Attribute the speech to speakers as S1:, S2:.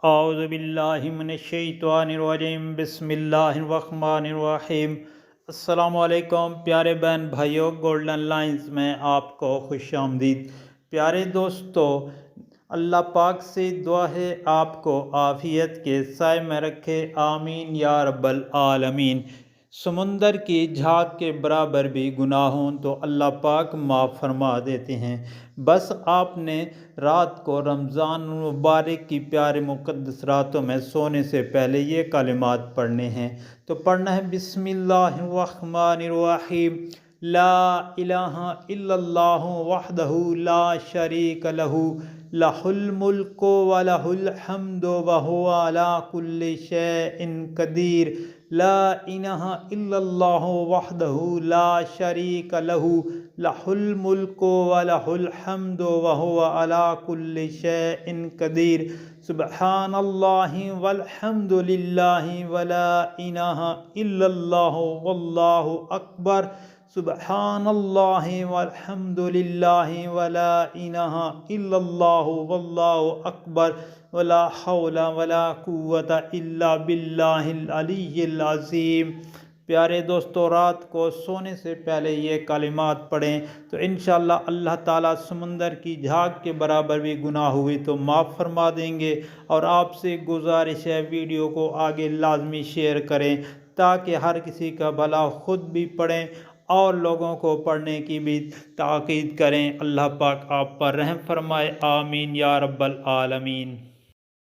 S1: اعوذ باللہ من الشیطان الرجیم، بسم اللہ الرحمن الرحیم۔ السلام علیکم پیارے بہن بھائیوں، گولڈن لائنز میں آپ کو خوش آمدید۔ پیارے دوستو، اللہ پاک سے دعا ہے آپ کو عافیت کے سائے میں رکھے، آمین یا رب العالمین۔ سمندر کی جھاگ کے برابر بھی گناہ ہوں تو اللہ پاک معاف فرما دیتے ہیں۔ بس آپ نے رات کو رمضان المبارک کی پیارے مقدس راتوں میں سونے سے پہلے یہ کلمات پڑھنے ہیں۔ تو پڑھنا ہے بسم اللہ الرحمن الرحیم، لا الہ الا اللہ وحدہ لا شریک لہ، لہ الملک ولہ الحمد وہو علی کل شیء قدیر، لا الہ الا اللہ وحدہ لا شریک لہ، لہ الملک ولہ الحمد وہو علی کل شیء قدیر، سبحان اللہ والحمد للہ ولا الہ الا اللہ واللہ اکبر، سبحان اللہ والحمد للہ ولا الہ الا اللہ واللہ اکبر، ولا حول ولا قوت الا باللہ العلی العظیم۔ پیارے دوستو، رات کو سونے سے پہلے یہ کلمات پڑھیں تو انشاءاللہ اللہ تعالیٰ سمندر کی جھاگ کے برابر بھی گناہ ہوئی تو معاف فرما دیں گے۔ اور آپ سے گزارش ہے، ویڈیو کو آگے لازمی شیئر کریں تاکہ ہر کسی کا بھلا، خود بھی پڑھیں اور لوگوں کو پڑھنے کی بھی تاکید کریں۔ اللہ پاک آپ پر رحم فرمائے، آمین یا رب العالمین۔